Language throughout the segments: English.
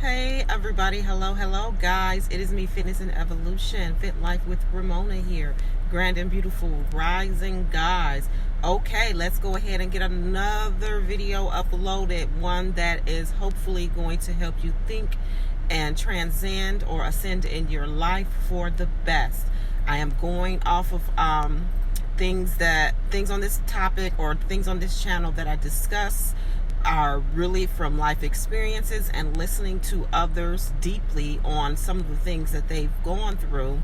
Hey everybody, hello guys. It is me, Fitness and Evolution, Fit Life with Ramona here. Grand and beautiful rising guys. Okay, let's go ahead and get another video uploaded. One that is hopefully going to help you think and transcend or ascend in your life for the best. I am going off of things on this topic or things on this channel that I discuss are really from life experiences and listening to others deeply on some of the things that they've gone through,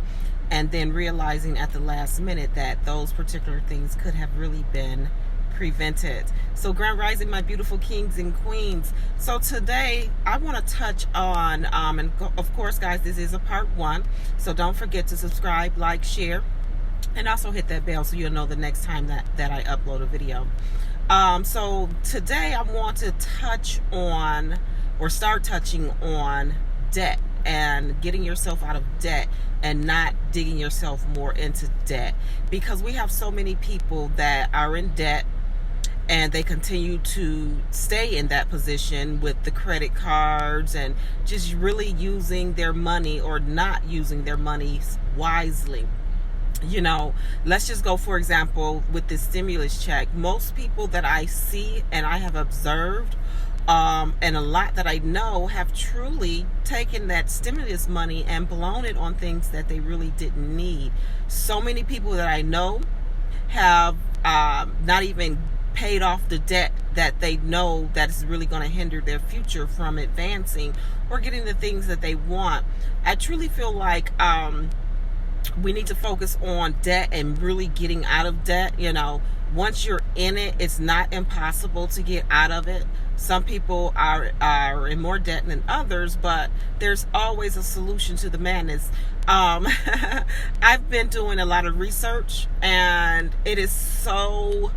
and then realizing at the last minute that those particular things could have really been prevented. So Grand Rising, my beautiful kings and queens. So today I want to touch on and of course guys, this is a part one, so don't forget to subscribe, like, share, and also hit that bell so you'll know the next time that I upload a video. So today I want to touch on, or start touching on, debt and getting yourself out of debt and not digging yourself more into debt, because we have so many people that are in debt and they continue to stay in that position with the credit cards and just really using their money or not using their money wisely. You know, let's just go, for example, with this stimulus check. Most people that I see and I have observed, and a lot that I know, have truly taken that stimulus money and blown it on things that they really didn't need. So many people that I know have not even paid off the debt that they know that is really going to hinder their future from advancing or getting the things that they want. I truly feel like we need to focus on debt and really getting out of debt. You know, once you're in it, it's not impossible to get out of it. Some people are in more debt than others, but there's always a solution to the madness. I've been doing a lot of research, and it is so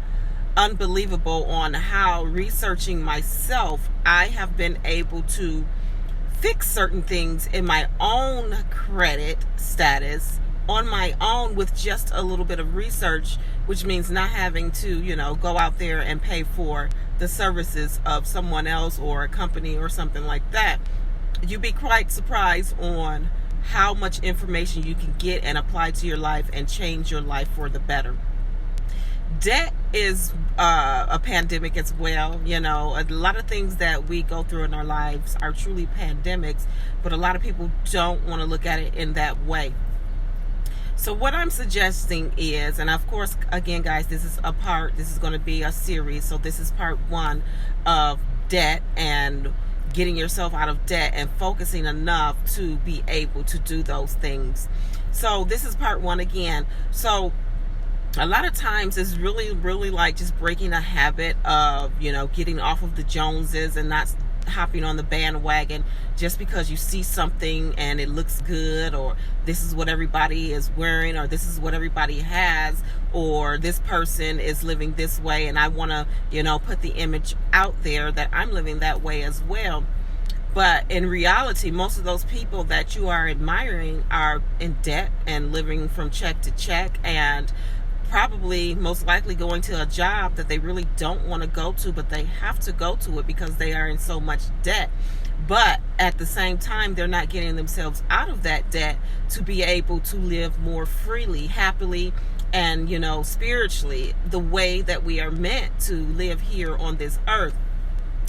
unbelievable on how, researching myself, I have been able to fix certain things in my own credit status on my own with just a little bit of research, which means not having to, you know, go out there and pay for the services of someone else or a company or something like that. You'd be quite surprised on how much information you can get and apply to your life and change your life for the better. Debt is a pandemic as well. You know, a lot of things that we go through in our lives are truly pandemics, but a lot of people don't want to look at it in that way. So what I'm suggesting is, and of course, again, guys, this is going to be a series. So this is part one of debt and getting yourself out of debt and focusing enough to be able to do those things. So this is part one again. So a lot of times it's really like just breaking a habit of, you know, getting off of the Joneses and not hopping on the bandwagon just because you see something and it looks good, or this is what everybody is wearing, or this is what everybody has, or this person is living this way and I want to, you know, put the image out there that I'm living that way as well. But in reality, most of those people that you are admiring are in debt and living from check to check, and probably most likely going to a job that they really don't want to go to, but they have to go to it because they are in so much debt. But at the same time, they're not getting themselves out of that debt to be able to live more freely, happily, and, you know, spiritually, the way that we are meant to live here on this earth.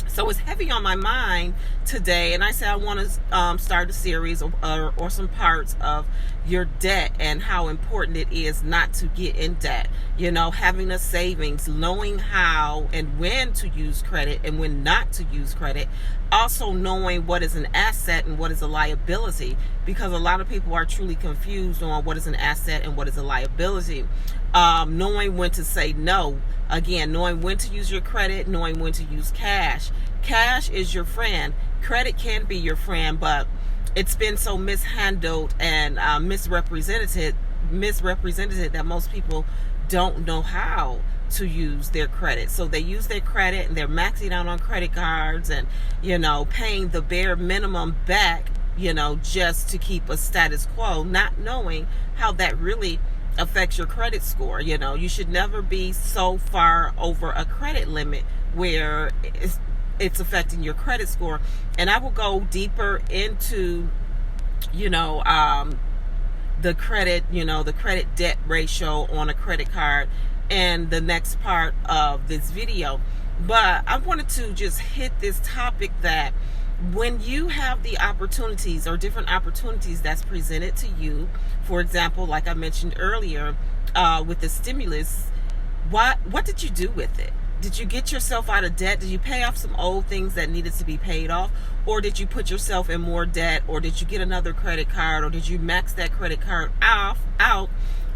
So it's heavy on my mind today, and I said I want to start a series or some parts of your debt and how important it is not to get in debt. You know, having a savings, knowing how and when to use credit and when not to use credit. Also knowing what is an asset and what is a liability, because a lot of people are truly confused on what is an asset and what is a liability. Knowing when to say no. Again, knowing when to use your credit, knowing when to use cash. Cash is your friend. Credit can be your friend, but it's been so mishandled and misrepresented that most people don't know how to use their credit. So they use their credit and they're maxing out on credit cards and, you know, paying the bare minimum back, you know, just to keep a status quo, not knowing how that really affects your credit score. You know, you should never be so far over a credit limit where it's affecting your credit score. And I will go deeper into, the credit, the credit debt ratio on a credit card and the next part of this video. But I wanted to just hit this topic that when you have the opportunities or different opportunities that's presented to you, for example, like I mentioned earlier, with the stimulus, what did you do with it? Did you get yourself out of debt? Did you pay off some old things that needed to be paid off? Or did you put yourself in more debt? Or did you get another credit card? Or did you max that credit card out,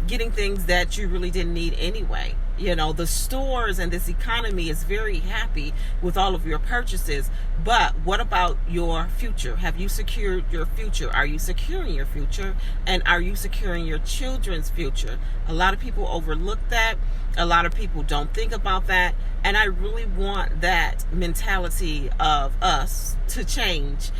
getting things that you really didn't need anyway? The stores and this economy is very happy with all of your purchases. But what about your future? Have you secured your future? Are you securing your future? And are you securing your children's future? A lot of people overlook that. A lot of people don't think about that. And I really want that mentality of us to change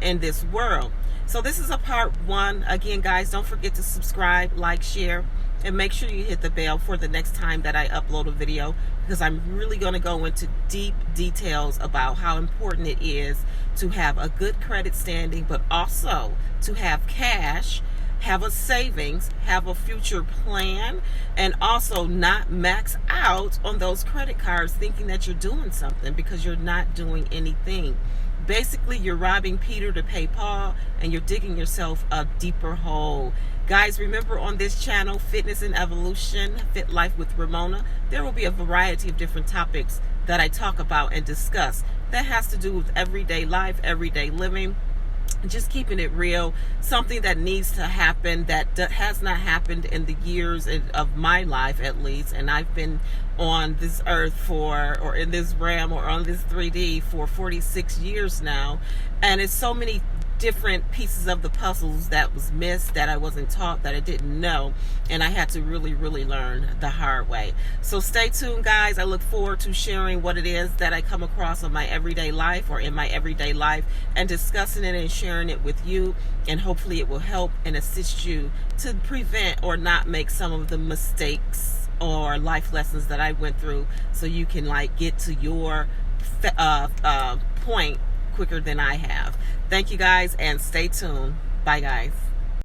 in this world. So this is a part one. Again, guys, don't forget to subscribe, like, share, and make sure you hit the bell for the next time that I upload a video, because I'm really going to go into deep details about how important it is to have a good credit standing, but also to have cash, have a savings, have a future plan, and also not max out on those credit cards thinking that you're doing something, because you're not doing anything. Basically, you're robbing Peter to pay Paul, and you're digging yourself a deeper hole. Guys, remember, on this channel, Fitness and Evolution, Fit Life with Ramona, there will be a variety of different topics that I talk about and discuss that has to do with everyday life, everyday living, just keeping it real, something that needs to happen that has not happened in the years of my life, at least. And I've been on this earth or in this realm, or on this 3D for 46 years now. And it's so many different pieces of the puzzles that was missed, that I wasn't taught, that I didn't know, and I had to really learn the hard way. So stay tuned, guys. I look forward to sharing what it is that I come across in my everyday life, or in my everyday life, and discussing it and sharing it with you, and hopefully it will help and assist you to prevent or not make some of the mistakes or life lessons that I went through, so you can get to your point quicker than I have. Thank you, guys, and stay tuned. Bye, guys.